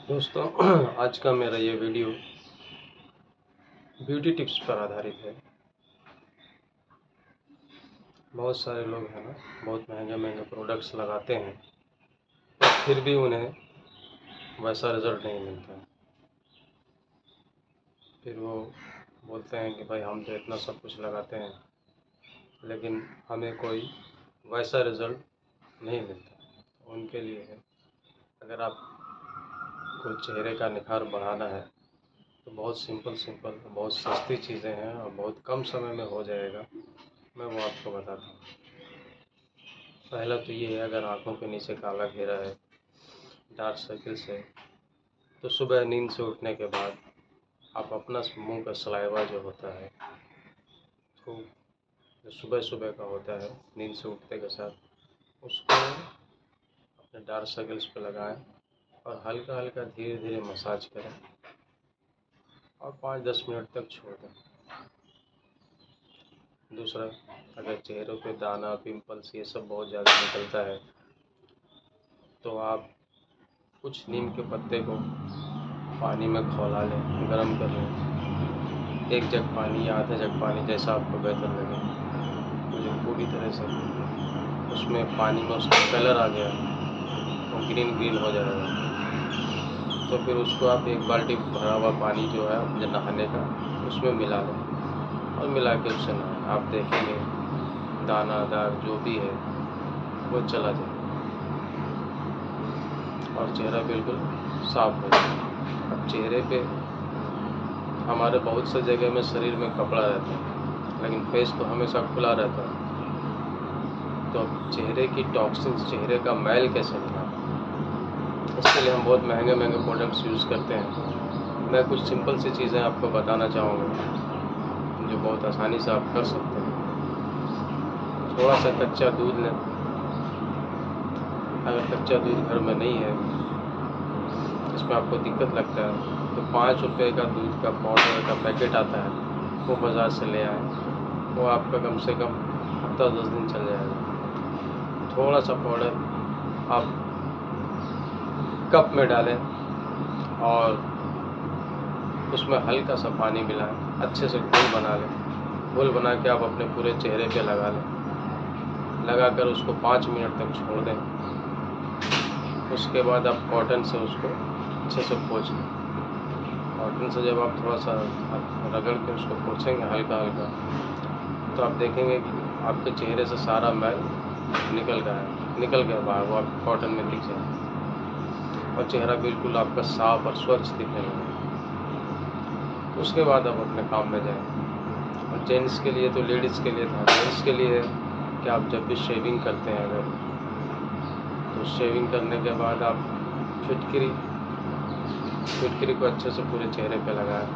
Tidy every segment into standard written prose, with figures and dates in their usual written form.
दोस्तों आज का मेरा ये वीडियो ब्यूटी टिप्स पर आधारित है। बहुत सारे लोग हैं ना, बहुत महंगे महंगे प्रोडक्ट्स लगाते हैं पर फिर भी उन्हें वैसा रिज़ल्ट नहीं मिलता है। फिर वो बोलते हैं कि भाई हम तो इतना सब कुछ लगाते हैं लेकिन हमें कोई वैसा रिज़ल्ट नहीं मिलता। उनके लिए है, अगर आपको चेहरे का निखार बढ़ाना है तो बहुत सिंपल बहुत सस्ती चीज़ें हैं और बहुत कम समय में हो जाएगा। मैं वो आपको बताता हूँ। पहला तो ये है, अगर आँखों के नीचे काला घेरा है, डार्क सर्कल्स है, तो सुबह नींद से उठने के बाद आप अपना मुंह का सलाइवा जो होता है, तो जो सुबह सुबह का होता है नींद से उठते के साथ, उसको अपने डार्क सर्कल्स पे लगाएं और हल्का हल्का धीरे धीरे मसाज करें और 5-10 मिनट तक छोड़ दें। दूसरा, अगर चेहरों पे दाना, पिंपल्स ये सब बहुत ज़्यादा निकलता है तो आप कुछ नीम के पत्ते को पानी में खौला लें, गरम कर लें। 1 जग पानी या आधा जग पानी, जैसा आपको बेहतर लगे, तो जब पूरी तरह से उसमें पानी में उसका कलर आ गया और ग्रीन ग्रीन हो जाएगा, तो फिर उसको आप 1 बाल्टी भरा हुआ पानी जो है जो नहाने का, उसमें मिला लें और मिला के उससे नहाएं। आप देखेंगे दाना दाग जो भी है वो चला जाए और चेहरा बिल्कुल साफ हो जाए। अब चेहरे पे हमारे बहुत से जगह में शरीर में कपड़ा रहता है लेकिन फेस तो हमेशा खुला रहता है, तो अब चेहरे की टॉक्सिन्स, चेहरे का मैल कैसे निकालें? इसके लिए हम बहुत महंगे महंगे प्रोडक्ट्स यूज़ करते हैं। मैं कुछ सिंपल सी चीज़ें आपको बताना चाहूँगा जो बहुत आसानी से आप कर सकते हैं। थोड़ा सा कच्चा दूध लें। अगर कच्चा दूध घर में नहीं है, इसमें आपको दिक्कत लगता है, तो 5 रुपये का दूध का पाउडर का पैकेट आता है, वो बाज़ार से ले आएँ। वो आपका कम से कम हफ्ता 10 दिन चल जाएगा। थोड़ा सा पाउडर आप कप में डालें और उसमें हल्का सा पानी मिलाएं, अच्छे से घोल बना लें। घोल बना के आप अपने पूरे चेहरे पे लगा लें। लगाकर उसको 5 मिनट तक छोड़ दें। उसके बाद आप कॉटन से उसको अच्छे से पोंछ लें। कॉटन से जब आप थोड़ा सा रगड़ के उसको पोंछेंगे हल्का हल्का, तो आप देखेंगे कि आपके चेहरे से सारा मैल निकल गया बाहर, वो आप कॉटन में दिख जाए और चेहरा बिल्कुल आपका साफ और स्वच्छ दिखने लगेगा। उसके बाद आप अपने काम में जाएं। और जेंट्स के लिए तो, लेडीज़ के लिए था, जेंट्स के लिए कि आप जब भी शेविंग करते हैं अगर, तो शेविंग करने के बाद आप फिटकरी को अच्छे से पूरे चेहरे पे लगाएं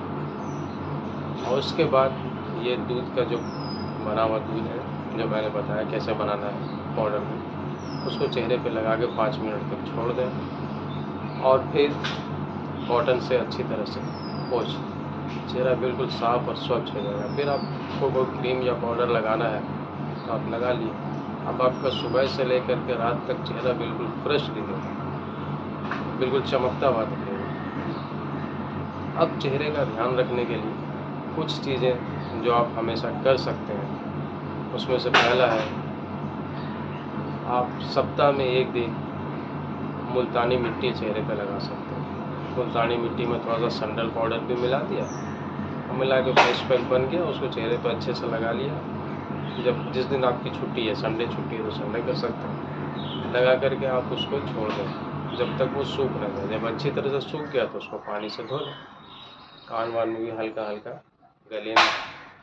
और उसके बाद ये दूध का जो बना हुआ दूध है, जो मैंने बताया कैसे बनाना है पाउडर में, उसको चेहरे पे लगा के 5 मिनट तक छोड़ दें और फिर कॉटन से अच्छी तरह से पोंछ, चेहरा बिल्कुल साफ़ और स्वच्छ हो जाएगा। फिर आपको कोई क्रीम या पाउडर लगाना है तो आप लगा लिए। अब आपका सुबह से लेकर के रात तक चेहरा बिल्कुल फ्रेश दिखेगा, बिल्कुल चमकता हुआ दिखेगा। अब चेहरे का ध्यान रखने के लिए कुछ चीज़ें जो आप हमेशा कर सकते हैं, उसमें से पहला है, आप सप्ताह में 1 दिन मुल्तानी मिट्टी चेहरे पे लगा सकते हैं। मुल्तानी मिट्टी में थोड़ा सा सैंडल पाउडर भी मिला दिया और मिला के फेस पैक बन गया, उसको चेहरे पे अच्छे से लगा लिया। जब जिस दिन आपकी छुट्टी है, संडे छुट्टी है तो संडे कर सकते हैं, लगा करके आप उसको छोड़ दें जब तक वो सूख ना जाए। जब अच्छी तरह से सूख गया तो उसको पानी से धो लें। कान वान में भी हल्का हल्का, गले में,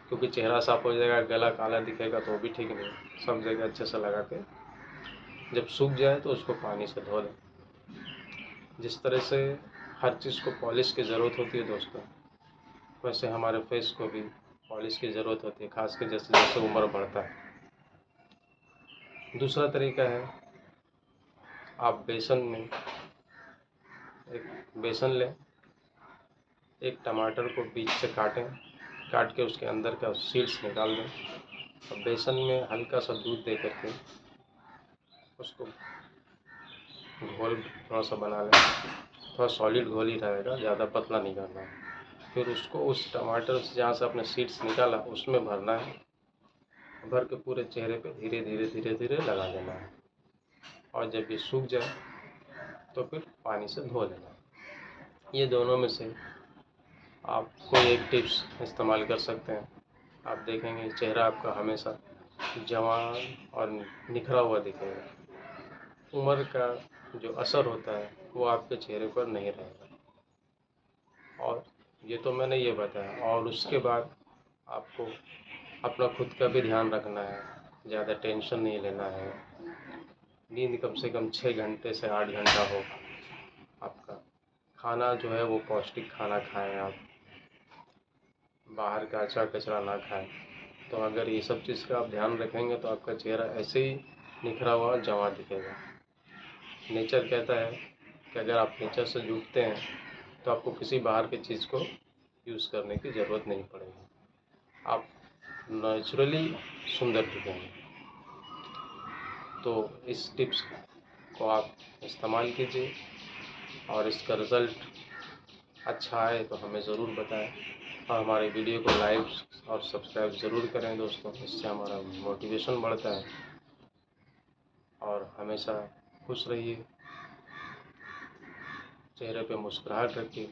क्योंकि चेहरा साफ हो जाएगा, गला काला दिखेगा तो वो भी ठीक नहीं। सब जगह अच्छे से लगा के जब सूख जाए तो उसको पानी से धो लें। जिस तरह से हर चीज़ को पॉलिश की ज़रूरत होती है दोस्तों, वैसे हमारे फेस को भी पॉलिश की ज़रूरत होती है, खासकर जैसे जैसे उम्र बढ़ता है। दूसरा तरीका है, आप बेसन लें, एक टमाटर को बीच से काट के उसके अंदर का सीड्स निकाल दें और बेसन में हल्का सा दूध दे करके उसको घोल थोड़ा सा बना लें। थोड़ा सॉलिड घोल ही रहेगा, ज़्यादा पतला नहीं करना है। फिर उसको उस टमाटर से जहाँ से आपने सीड्स निकाला उसमें भरना है, भर के पूरे चेहरे पे धीरे धीरे धीरे धीरे लगा देना है। और जब ये सूख जाए तो फिर पानी से धो लेना है। ये दोनों में से आप कोई एक टिप्स इस्तेमाल कर सकते हैं। आप देखेंगे चेहरा आपका हमेशा जवान और निखरा हुआ दिखेगा। उम्र का जो असर होता है वो आपके चेहरे पर नहीं रहेगा। और ये तो मैंने ये बताया, और उसके बाद आपको अपना खुद का भी ध्यान रखना है, ज़्यादा टेंशन नहीं लेना है। नींद कम से कम 6 घंटे से 8 घंटा हो आपका। खाना जो है वो पौष्टिक खाना खाएं आप, बाहर का अचा कचरा ना खाएं। तो अगर ये सब चीज़ का आप ध्यान रखेंगे तो आपका चेहरा ऐसे ही निखरा हुआ और जवां दिखेगा। नेचर कहता है कि अगर आप नेचर से जुड़ते हैं तो आपको किसी बाहर की चीज़ को यूज़ करने की ज़रूरत नहीं पड़ेगी, आप नेचुरली सुंदर दिखेंगे। तो इस टिप्स को आप इस्तेमाल कीजिए और इसका रिज़ल्ट अच्छा आए तो हमें ज़रूर बताएं, और हमारे वीडियो को लाइक और सब्सक्राइब ज़रूर करें दोस्तों। इससे हमारा मोटिवेशन बढ़ता है। और हमेशा खुश रहिए, चेहरे पे मुस्कुराहट रखिए।